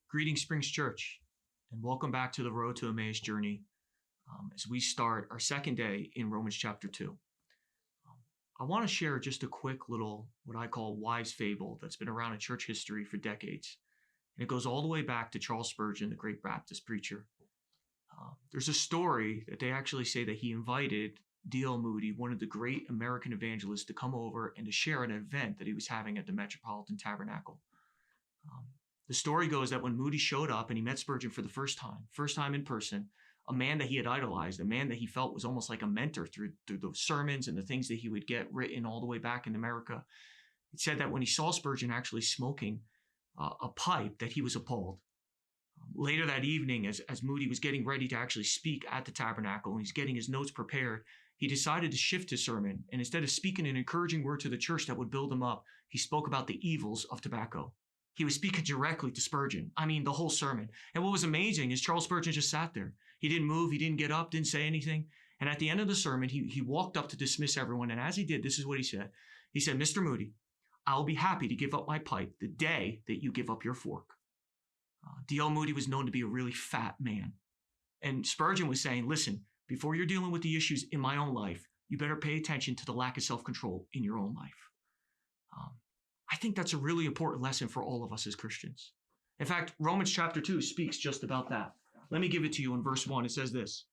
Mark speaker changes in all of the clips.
Speaker 1: Greetings, Springs Church, and welcome back to the Road to Emmaus journey as we start our second day in Romans chapter 2. I want to share just a quick little, what I call wise fable that's been around in church history for decades. And it goes all the way back to Charles Spurgeon, the great Baptist preacher. There's a story that they actually say that he invited D.L. Moody, one of the great American evangelists, to come over and to share an event that he was having at the Metropolitan Tabernacle. The story goes that when Moody showed up and he met Spurgeon for the first time in person, a man that he had idolized, a man that he felt was almost like a mentor through the sermons and the things that he would get written all the way back in America. It said that when he saw Spurgeon actually smoking a pipe, that he was appalled. Later that evening, as Moody was getting ready to actually speak at the tabernacle and he's getting his notes prepared, he decided to shift his sermon. And instead of speaking an encouraging word to the church that would build him up, he spoke about the evils of tobacco. He was speaking directly to Spurgeon. I mean, the whole sermon. And what was amazing is Charles Spurgeon just sat there. He didn't move. He didn't get up, didn't say anything. And at the end of the sermon, he walked up to dismiss everyone. And as he did, this is what he said. He said, "Mr. Moody, I'll be happy to give up my pipe the day that you give up your fork." D.L. Moody was known to be a really fat man. And Spurgeon was saying, listen, before you're dealing with the issues in my own life, you better pay attention to the lack of self-control in your own life. I think that's a really important lesson for all of us as Christians. In fact, Romans chapter 2 speaks just about that. Let me give it to you in verse 1. It says this: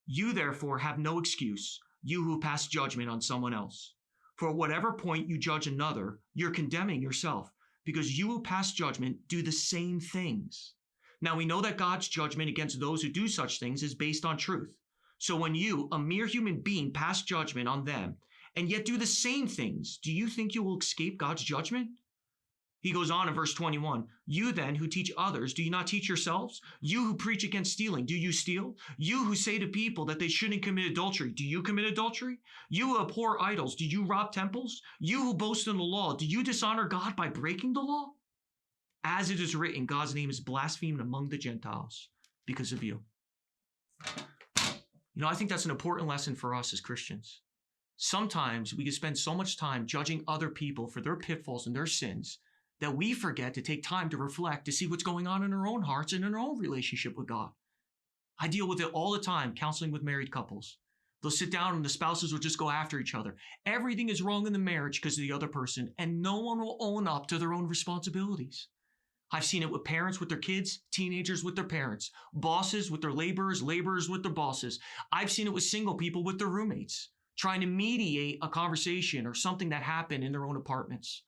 Speaker 1: "You therefore have no excuse, you who pass judgment on someone else. For at whatever point you judge another, you're condemning yourself, because you who pass judgment do the same things. Now we know that God's judgment against those who do such things is based on truth. So when you, a mere human being, pass judgment on them, and yet do the same things, do you think you will escape God's judgment?" He goes on in verse 21, "You then who teach others, do you not teach yourselves? You who preach against stealing, do you steal? You who say to people that they shouldn't commit adultery, do you commit adultery? You who abhor idols, do you rob temples? You who boast in the law, do you dishonor God by breaking the law? As it is written, God's name is blasphemed among the Gentiles because of you." I think that's an important lesson for us as Christians. Sometimes we can spend so much time judging other people for their pitfalls and their sins that we forget to take time to reflect, to see what's going on in our own hearts and in our own relationship with God. I deal with it all the time, counseling with married couples. They'll sit down and the spouses will just go after each other. Everything is wrong in the marriage because of the other person, and no one will own up to their own responsibilities. I've seen it with parents with their kids, teenagers with their parents, bosses with their laborers, laborers with their bosses. I've seen it with single people with their roommates, trying to mediate a conversation or something that happened in their own apartments.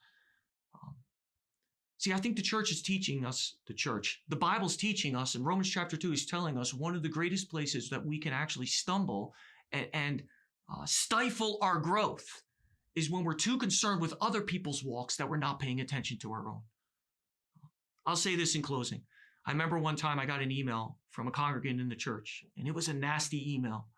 Speaker 1: See, I think the church is teaching us, the Bible's teaching us, and Romans chapter 2 is telling us one of the greatest places that we can actually stumble and stifle our growth is when we're too concerned with other people's walks that we're not paying attention to our own. I'll say this in closing. I remember one time I got an email from a congregant in the church, and it was a nasty email.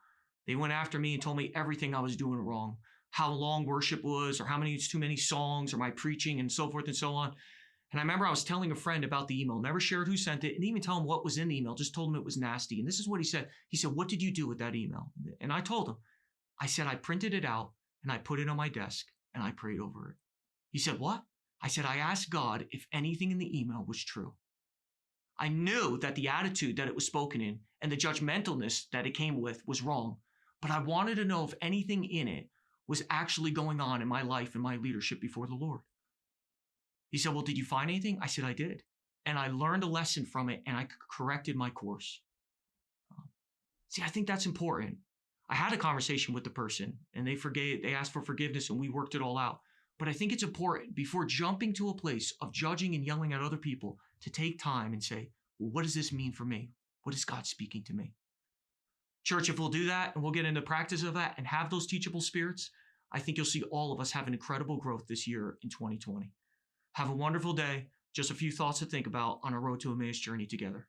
Speaker 1: They went after me and told me everything I was doing wrong, how long worship was, or how many, it's too many songs, or my preaching, and so forth and so on. And I remember I was telling a friend about the email, never shared who sent it, and even tell him what was in the email, just told him it was nasty. And this is what he said. He said, "What did you do with that email?" And I told him, I said, "I printed it out and I put it on my desk and I prayed over it." He said, "What?" I said, "I asked God if anything in the email was true." I knew that the attitude that it was spoken in and the judgmentalness that it came with was wrong, but I wanted to know if anything in it was actually going on in my life and my leadership before the Lord. He said, "Well, did you find anything?" I said, "I did." And I learned a lesson from it and I corrected my course. See, I think that's important. I had a conversation with the person and they asked for forgiveness and we worked it all out. But I think it's important before jumping to a place of judging and yelling at other people to take time and say, well, what does this mean for me? What is God speaking to me? Church, if we'll do that and we'll get into practice of that and have those teachable spirits, I think you'll see all of us have an incredible growth this year in 2020. Have a wonderful day. Just a few thoughts to think about on our Road to Emmaus journey together.